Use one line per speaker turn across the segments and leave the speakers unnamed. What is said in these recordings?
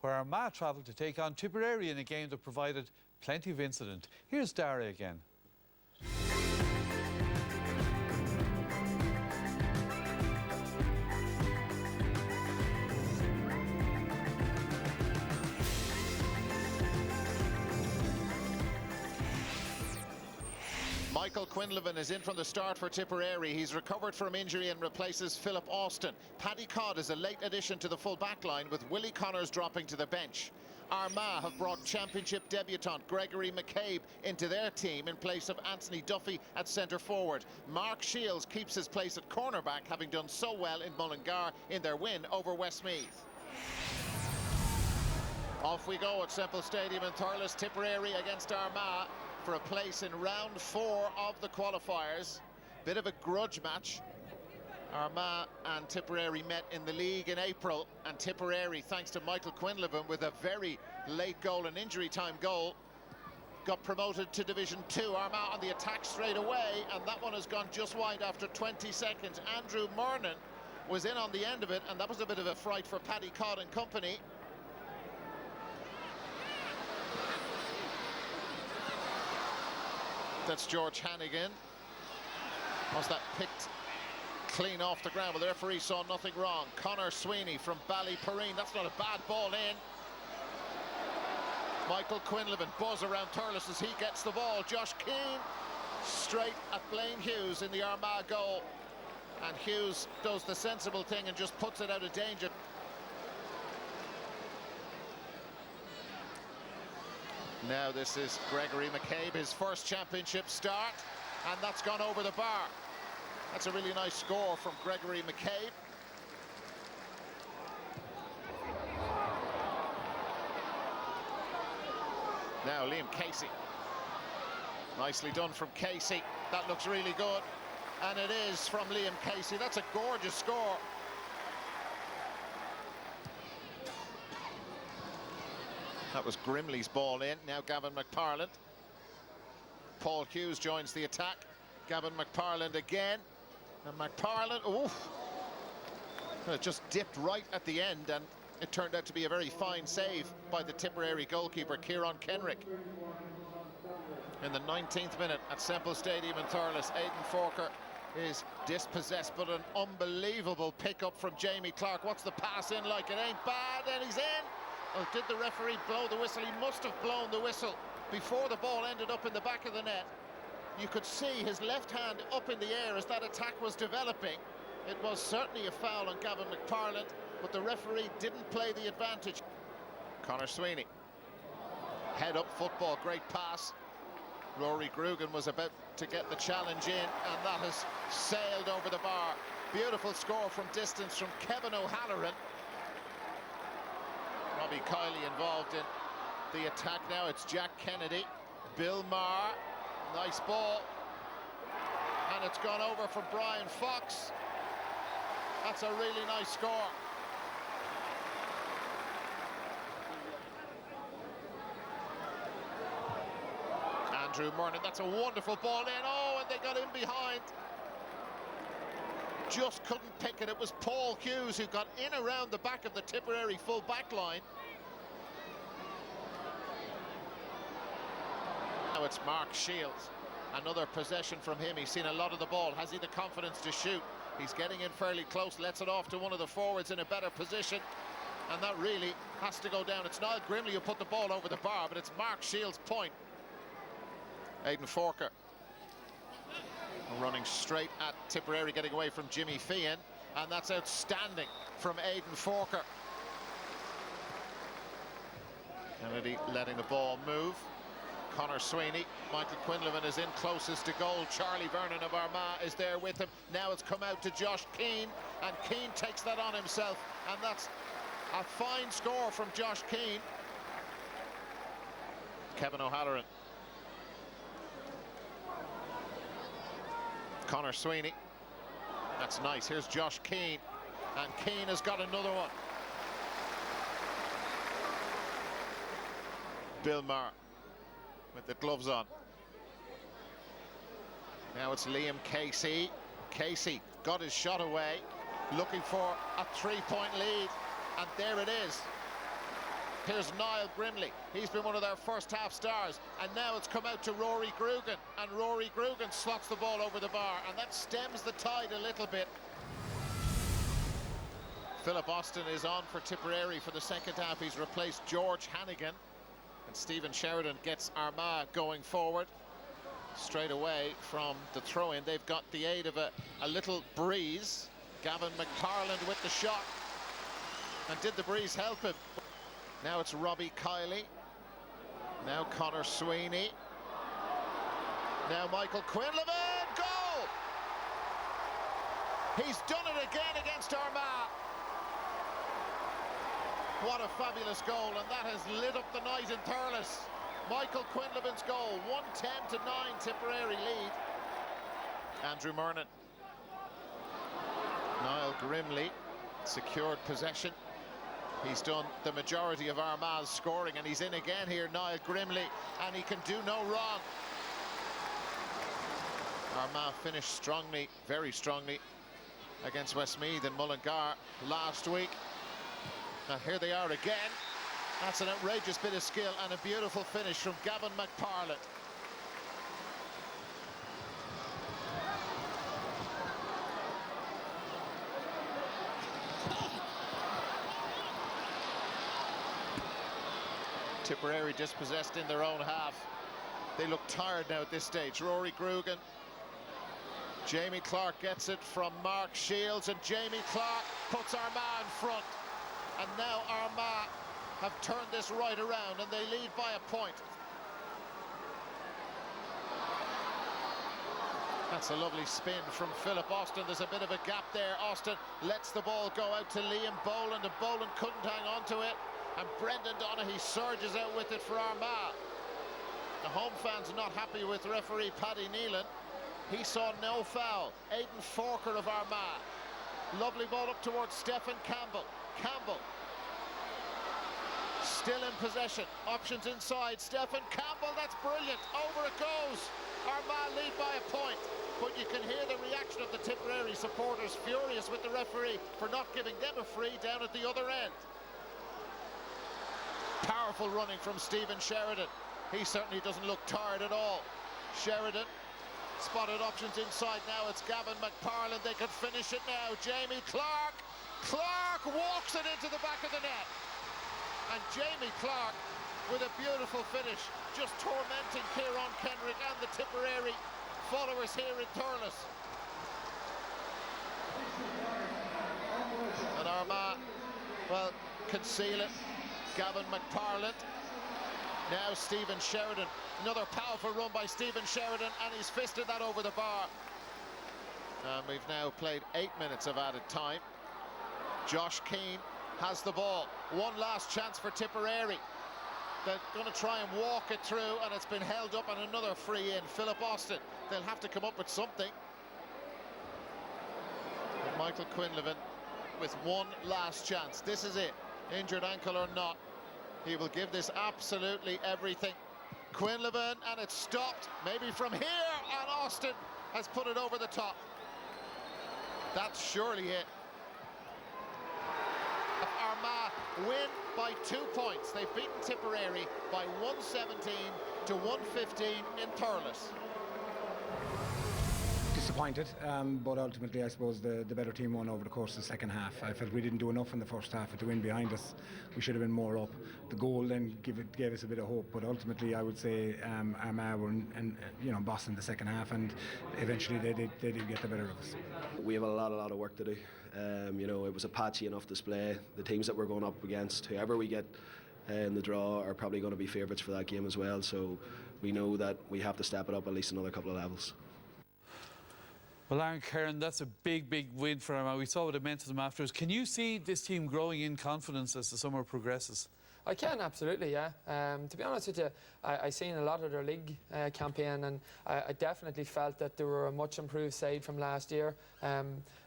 where Armagh travelled to take on Tipperary in a game that provided plenty of incident. Here's Dara again.
Michael Quinlivan is in from the start for Tipperary. He's recovered from injury and replaces Philip Austin. Paddy Codd is a late addition to the full back line, with Willie Connors dropping to the bench. Armagh have brought championship debutant Gregory McCabe into their team in place of Anthony Duffy at centre forward. Mark Shields keeps his place at cornerback, having done so well in Mullingar in their win over Westmeath. Off we go at Semple Stadium in Thurles. Tipperary against Armagh for a place in round 4 of the qualifiers. Bit of a grudge match. Armagh and Tipperary met in the league in April, and Tipperary, thanks to Michael Quinlivan with a very late goal, an injury time goal, got promoted to Division 2. Armagh on the attack straight away, and that one has gone just wide after 20 seconds. Andrew Murnan was in on the end of it, and that was a bit of a fright for Paddy Codd and company. That's George Hannigan. Was that picked clean off the ground? But the referee saw nothing wrong. Conor Sweeney from Ballyporeen. That's not a bad ball in. Michael Quinlivan buzz around Thurles as he gets the ball. Josh Keane straight at Blaine Hughes in the Armagh goal. And Hughes does the sensible thing and just puts it out of danger. Now this is Gregory McCabe, his first championship start, and that's gone over the bar. That's a really nice score from Gregory McCabe. Now Liam Casey. Nicely done from Casey. That looks really good. And it is from Liam Casey. That's a gorgeous score. That was Grimley's ball in. Now Gavin McParland. Paul Hughes joins the attack. Gavin McParland again. And McParland, oof. It just dipped right at the end, and it turned out to be a very fine save by the Tipperary goalkeeper, Kieran Kenrick. In the 19th minute at Semple Stadium in Thurles, Aidan Forker is dispossessed, but an unbelievable pick-up from Jamie Clark. What's the pass in like? It ain't bad, and he's in. Oh, did the referee blow the whistle? He must have blown the whistle before the ball ended up in the back of the net. You could see his left hand up in the air as that attack was developing. It was certainly a foul on Gavin McParland, but the referee didn't play the advantage. Conor Sweeney. Head-up football, great pass. Rory Grugan was about to get the challenge in, and that has sailed over the bar. Beautiful score from distance from Kevin O'Halloran. Robbie Kiley involved in the attack now. It's Jack Kennedy. Bill Maher. Nice ball. And it's gone over for Brian Fox. That's a really nice score. Andrew Murnan. That's a wonderful ball in. Oh, and they got in behind. Just couldn't pick it. It was Paul Hughes who got in around the back of the Tipperary full back line. Now it's Mark Shields. Another possession from him. He's seen a lot of the ball. Has he the confidence to shoot? He's getting in fairly close, lets it off to one of the forwards in a better position. And that really has to go down. It's not Grimley who put the ball over the bar, but it's Mark Shields' point. Aidan Forker running straight at Tipperary, getting away from Jimmy Feehan, and that's outstanding from Aidan Forker. Kennedy letting the ball move. Conor Sweeney. Michael Quinlivan is in closest to goal. Charlie Vernon of Armagh is there with him. Now it's come out to Josh Keane, and Keane takes that on himself, and that's a fine score from Josh Keane. Kevin O'Halloran. Conor Sweeney. That's nice. Here's Josh Keane, and Keane has got another one. Bill Maher with the gloves on. Now it's Liam Casey. Casey got his shot away, looking for a 3-point lead, and there it is. Here's Niall Grimley. He's been one of their first half stars, and now it's come out to Rory Grugan, and Rory Grugan slots the ball over the bar, and that stems the tide a little bit. Philip Austin is on for Tipperary for the second half. He's replaced George Hannigan, and Stephen Sheridan gets Armagh going forward. Straight away from the throw-in, they've got the aid of a little breeze. Gavin McParland with the shot. And did the breeze help him? Now it's Robbie Kiley. Now Connor Sweeney. Now Michael Quinlivan. Goal! He's done it again against Armagh. What a fabulous goal, and that has lit up the night in Thurles. Michael Quinlivan's goal, 110-9 Tipperary lead. Andrew Murnan. Niall Grimley secured possession. He's done the majority of Armagh's scoring, and he's in again here, Niall Grimley, and he can do no wrong. Armagh finished strongly, very strongly, against Westmeath and Mullingar last week. And here they are again. That's an outrageous bit of skill and a beautiful finish from Gavin McParland. Tipperary dispossessed in their own half. They look tired now at this stage. Rory Grugan. Jamie Clark gets it from Mark Shields, and Jamie Clark puts Armagh in front. And now Armagh have turned this right around, and they lead by a point. That's a lovely spin from Philip Austin. There's a bit of a gap there. Austin lets the ball go out to Liam Boland, and Boland couldn't hang on to it. And Brendan Donaghy surges out with it for Armagh. The home fans are not happy with referee Paddy Nealon. He saw no foul. Aidan Forker of Armagh. Lovely ball up towards Stephen Campbell. Campbell still in possession. Options inside. Stephen Campbell, that's brilliant. Over it goes. Armagh lead by a point. But you can hear the reaction of the Tipperary supporters, furious with the referee for not giving them a free down at the other end. Powerful running from Stephen Sheridan. He certainly doesn't look tired at all. Sheridan spotted options inside. Now it's Gavin McParland. They could finish it now. Jamie Clark. Clark walks it into the back of the net. And Jamie Clark with a beautiful finish, just tormenting Kieran Kenrick and the Tipperary followers here in Thurles. And Armagh, well, conceal it. Gavin McParland. Now Stephen Sheridan. Another powerful run by Stephen Sheridan, and he's fisted that over the bar. And we've now played 8 minutes of added time. Josh Keane has the ball. One last chance for Tipperary. They're going to try and walk it through, and it's been held up, and another free in. Philip Austin. They'll have to come up with something. And Michael Quinlivan with one last chance. This is it. Injured ankle or not, he will give this absolutely everything. Quinlivan, and it's stopped, maybe from here, and Austin has put it over the top. That's surely it. Armagh win by 2 points. They've beaten Tipperary by 117 to 115 in Thurles.
Disappointed, but ultimately I suppose the better team won over the course of the second half. I felt we didn't do enough in the first half with the win behind us. We should have been more up. The goal then gave us a bit of hope, but ultimately I would say Armagh were bossing the second half, and eventually they did get the better of us.
We have a lot of work to do. It was a patchy enough display. The teams that we're going up against, whoever we get in the draw, are probably going to be favourites for that game as well. So we know that we have to step it up at least another couple of levels.
Well, Aaron Kerrin, that's a big win for Armagh. We saw what it meant to them afterwards. Can you see this team growing in confidence as the summer progresses?
I can, absolutely, yeah. To be honest with you, I seen a lot of their league campaign, and I definitely felt that they were a much improved side from last year.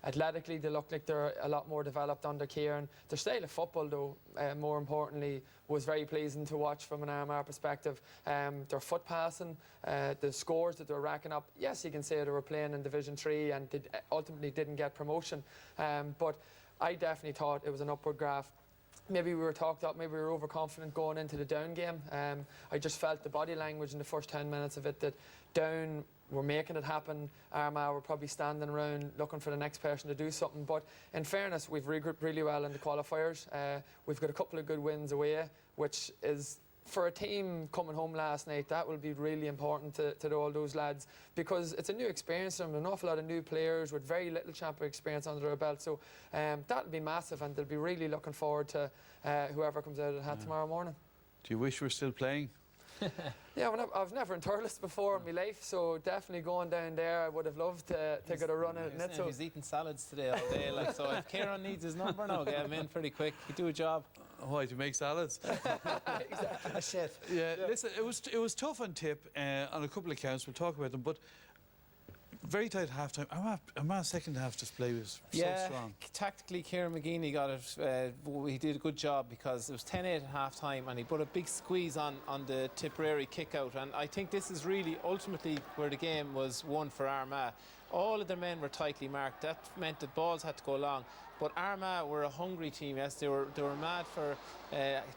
Athletically, they look like they're a lot more developed under Kieran. Their style of football, though, more importantly, was very pleasing to watch from an Armagh perspective. Their foot passing, the scores that they were racking up. Yes, you can say they were playing in Division 3 and ultimately didn't get promotion, but I definitely thought it was an upward graph. maybe we were talked up, maybe we were overconfident going into the Down game. I just felt the body language in the first 10 minutes of it that Down were making it happen. Armagh were probably standing around looking for the next person to do something. But in fairness, we've regrouped really well in the qualifiers. We've got a couple of good wins away, which is, for a team coming home last night, that will be really important to all those lads, because it's a new experience for them, an awful lot of new players with very little champion experience under their belt. So that'll be massive, and they'll be really looking forward to whoever comes out of the hat tomorrow morning.
Do you wish you were still playing?
Yeah, well, I was never in Thurles before in my life, so definitely going down there, I would have loved to get a run at it. So
he's eating salads today all day, like, so if Kieran needs his number now, get him in pretty quick. He'd do a job.
Why, to make salads?
Exactly.
A chef.
Yeah, listen, it was tough on Tip on a couple of counts. We'll talk about them, but very tight half-time. Armagh's second half display was so strong.
Tactically, Kieran McGeeney got it. He did a good job, because it was 10-8 at half-time, and he put a big squeeze on the Tipperary kick-out. And I think this is really ultimately where the game was won for Armagh. All of their men were tightly marked. That meant that balls had to go long. But Armagh were a hungry team. Yes, they were mad for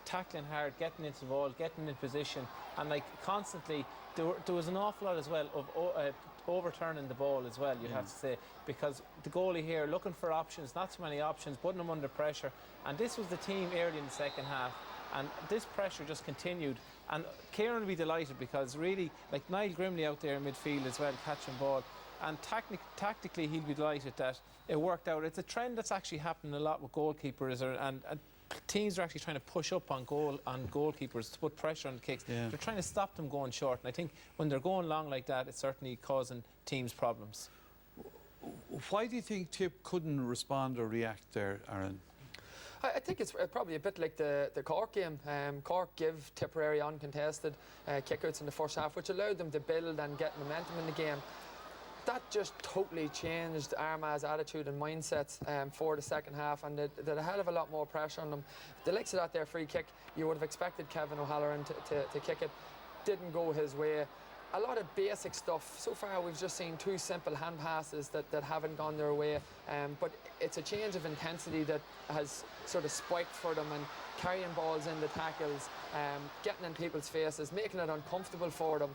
tackling hard, getting into the ball, getting in position, and like constantly. There was an awful lot as well of overturning the ball as well, you'd have to say, because the goalie here looking for options, not so many options, putting them under pressure. And this was the team early in the second half, and this pressure just continued. And Kieran will be delighted, because really, like Niall Grimley out there in midfield as well, catching ball. And tactically, he'll be delighted that it worked out. It's a trend that's actually happening a lot with goalkeepers, and teams are actually trying to push up on goalkeepers to put pressure on the kicks. They're trying to stop them going short, and I think when they're going long like that, it's certainly causing teams problems.
Why do you think Tip couldn't respond or react there, Aaron?
I think it's probably a bit like the Cork game. Cork give Tipperary uncontested kickouts in the first half, which allowed them to build and get momentum in the game. That just totally changed Armagh's attitude and mindsets for the second half, and they had a hell of a lot more pressure on them. The likes of that there free kick, you would have expected Kevin O'Halloran to kick it. Didn't go his way. A lot of basic stuff. So far we've just seen two simple hand passes that haven't gone their way, but it's a change of intensity that has sort of spiked for them, and carrying balls in the tackles, getting in people's faces, making it uncomfortable for them,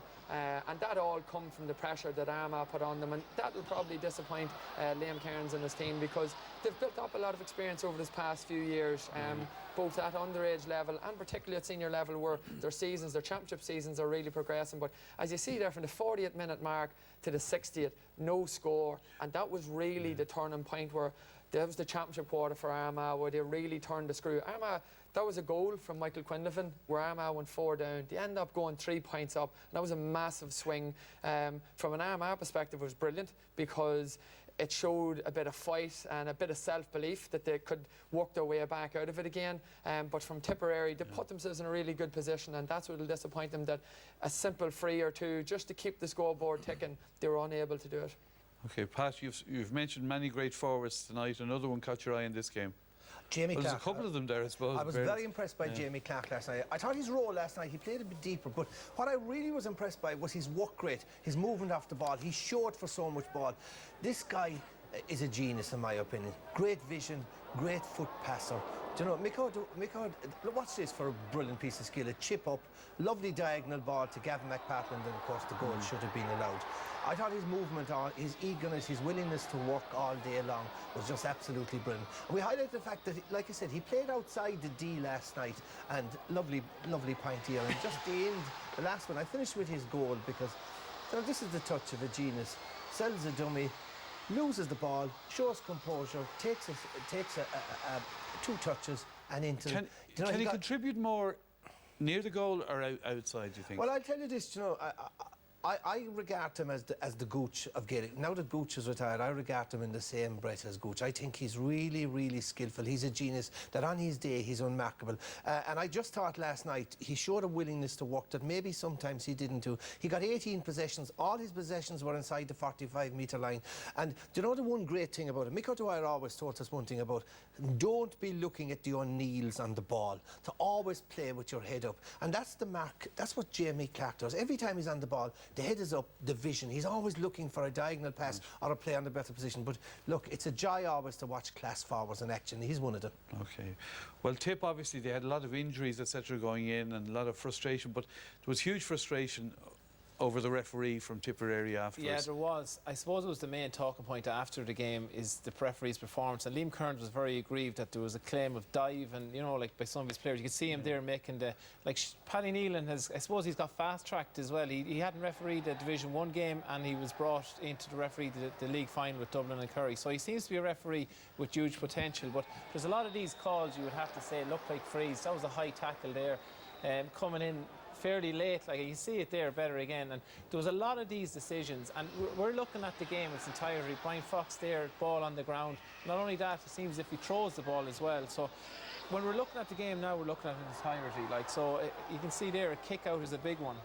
and that all come from the pressure that Armagh put on them, and that will probably disappoint Liam Cairns and his team, because they've built up a lot of experience over this past few years, both at underage level and particularly at senior level, where their championship seasons are really progressing. But as you see there, from the 40th minute mark to the 60th, no score, and that was really the turning point, where that was the championship quarter for Armagh, where they really turned the screw. Armagh, that was a goal from Michael Quinlivan, where Armagh went 4 down. They ended up going 3 points up, and that was a massive swing. From an Armagh perspective, it was brilliant, because it showed a bit of fight and a bit of self-belief that they could work their way back out of it again. But from Tipperary, they put themselves in a really good position, and that's what will disappoint them, that a simple free or two, just to keep the scoreboard ticking, they were unable to do it.
Okay, Pat, you've mentioned many great forwards tonight. Another one caught your eye in this game.
Jamie
Well,
Clark.
there's a couple of them there, I suppose.
I was very impressed by Jamie Clark last night. I thought his role last night, he played a bit deeper, but what I really was impressed by was his work rate, his movement off the ball. He's short for so much ball. This guy is a genius, in my opinion. Great vision, great foot passer. Do you know, Mick, watch this for a brilliant piece of skill. A chip up, lovely diagonal ball to Gavin McPartland, and of course the goal should have been allowed. I thought his movement, his eagerness, his willingness to work all day long was just absolutely brilliant. And we highlight the fact that, like I said, he played outside the D last night, and lovely point here. And just the end, the last one, I finished with his goal, because you know, this is the touch of a genius. Sells a dummy, loses the ball, shows composure, takes 2 touches and into.
Can he contribute more near the goal or outside, do you think?
Well, I'll tell you this, you know, I regard him as the Gooch of Gaelic. Now that Gooch is retired, I regard him in the same breath as Gooch. I think he's really, really skillful. He's a genius, that on his day he's unmarkable. And I just thought last night he showed a willingness to work that maybe sometimes he didn't do. He got 18 possessions. All his possessions were inside the 45-metre line. And do you know the one great thing about it? Mick O'Dwyer always taught us one thing about, don't be looking at the O'Neills on the ball, to always play with your head up. And that's the mark. That's what Jamie Clark does. Every time he's on the ball, The head is up, the vision. He's always looking for a diagonal pass or a play on the better position. But look, it's a joy always to watch class forwards in action. He's one of them.
Okay. Well, Tip, obviously, they had a lot of injuries, etc., going in and a lot of frustration, but there was huge frustration over the referee from Tipperary afterwards.
Yeah, there was. I suppose it was the main talking point after the game is the referee's performance. And Liam Kearns was very aggrieved that there was a claim of dive and, you know, like by some of his players. You could see him there making the... Like, Paddy Nealon has... I suppose he's got fast-tracked as well. He hadn't refereed a Division 1 game and he was brought into the referee the league final with Dublin and Kerry. So he seems to be a referee with huge potential. But there's a lot of these calls you would have to say look like frees. That was a high tackle there coming in fairly late, like you see it there better again, and there was a lot of these decisions, and we're looking at the game in its entirety. Brian Fox there, ball on the ground. Not only that, it seems as if he throws the ball as well. So when we're looking at the game now, we're looking at it in its entirety. Like, so you can see there a kick out is a big one.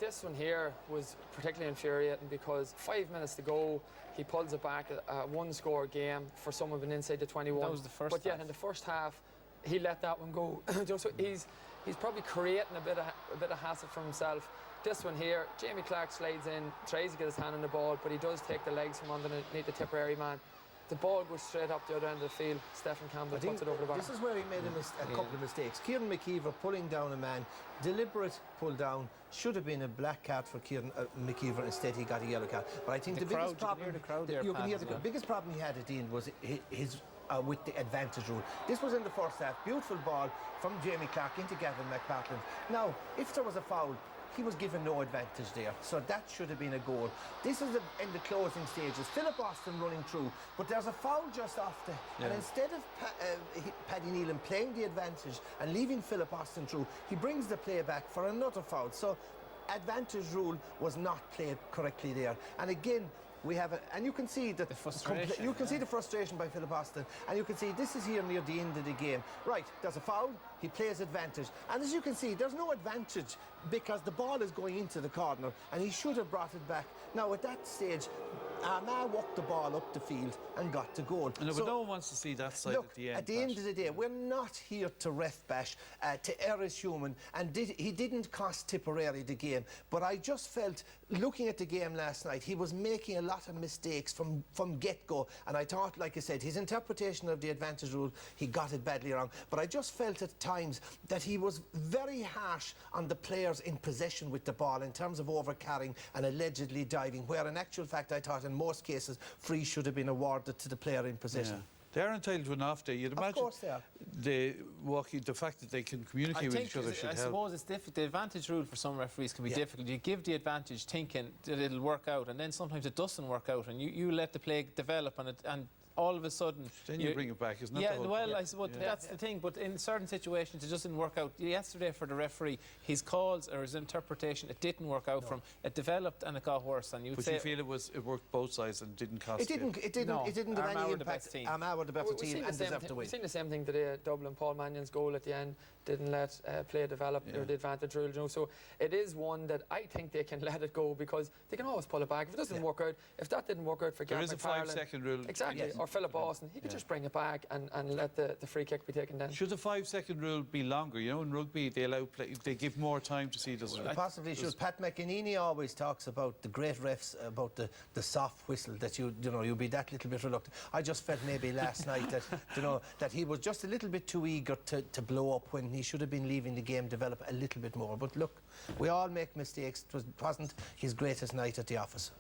This one here was particularly infuriating because 5 minutes to go, he pulls it back, a one-score game for someone been inside the 21.
That was the first
But
half.
yeah, in the first half, he let that one go. So he's probably creating a bit of hassle for himself. This one here, Jamie Clark slides in, tries to get his hand on the ball, but he does take the legs from underneath the Tipperary man. The ball goes straight up the other end of the field. Stephen Campbell puts it over the bar.
This is where he made a couple of mistakes. Kieran McKeever pulling down a man, deliberate pull down, should have been a black card for Kieran McKeever. Instead, he got a yellow card. But I think the biggest problem, the biggest problem he had at the end was his with the advantage rule. This was in the first half. Beautiful ball from Jamie Clark into Gavin McPartland. Now, if there was a foul, he was given no advantage there, so that should have been a goal. This is in the closing stages. Philip Austin running through, but there's a foul just off and instead of Paddy Nealon playing the advantage and leaving Philip Austin through, he brings the play back for another foul. So advantage rule was not played correctly there. And again, we have and you can see that
the frustration.
You can see the frustration by Philip Austin, and you can see this is here near the end of the game. Right, there's a foul, he plays advantage, and as you can see, there's no advantage because the ball is going into the corner, and he should have brought it back. Now at that stage, Armagh walked the ball up the field and got to goal.
No, but no one wants to see that side
look,
at the end.
At the end of the day, we're not here to ref bash, to err is human, and he didn't cost Tipperary the game. But I just felt, looking at the game last night, he was making a lot of mistakes from get-go, and I thought, like I said, his interpretation of the advantage rule, he got it badly wrong. But I just felt at times that he was very harsh on the players in possession with the ball in terms of over-carrying and allegedly diving, where in actual fact I thought in most cases free should have been awarded to the player in possession.
Yeah. They're entitled to an off day. You'd imagine
of course they are.
The fact that they can communicate with each other should help.
I suppose it's difficult. The advantage rule for some referees can be difficult. You give the advantage thinking that it'll work out, and then sometimes it doesn't work out, and you let the play develop, and all of a sudden...
Then you bring it back, isn't it?
Yeah, well, I suppose that's the thing, but in certain situations it just didn't work out. Yesterday for the referee, his calls or his interpretation, it didn't work out for him. It developed and it got worse. And
But you feel it worked both sides and didn't cost
It didn't have any impact. Armagh were the better team and deserved to win.
We've seen the same thing today. Dublin, Paul Mannion's goal at the end didn't let play develop or the advantage rule. You know, so it is one that I think they can let it go because they can always pull it back. If it doesn't work out, if that didn't work out for Gavin McPartland...
There is a 5-second rule.
Exactly, or Philip Austin, he could just bring it back and let the free kick be taken down.
Should the 5-second rule be longer? You know, in rugby they allow they give more time to see does it.
Possibly should. Pat McInerney always talks about the great refs, about the soft whistle, that you'll be that little bit reluctant. I just felt maybe last night that that he was just a little bit too eager to blow up when he should have been leaving the game develop a little bit more. But look, we all make mistakes. It wasn't his greatest night at the office.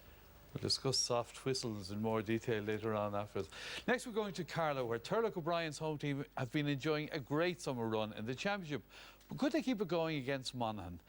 We'll discuss soft whistles in more detail later on afterwards. Next we're going to Carlow, where Turlough O'Brien's home team have been enjoying a great summer run in the championship. But could they keep it going against Monaghan?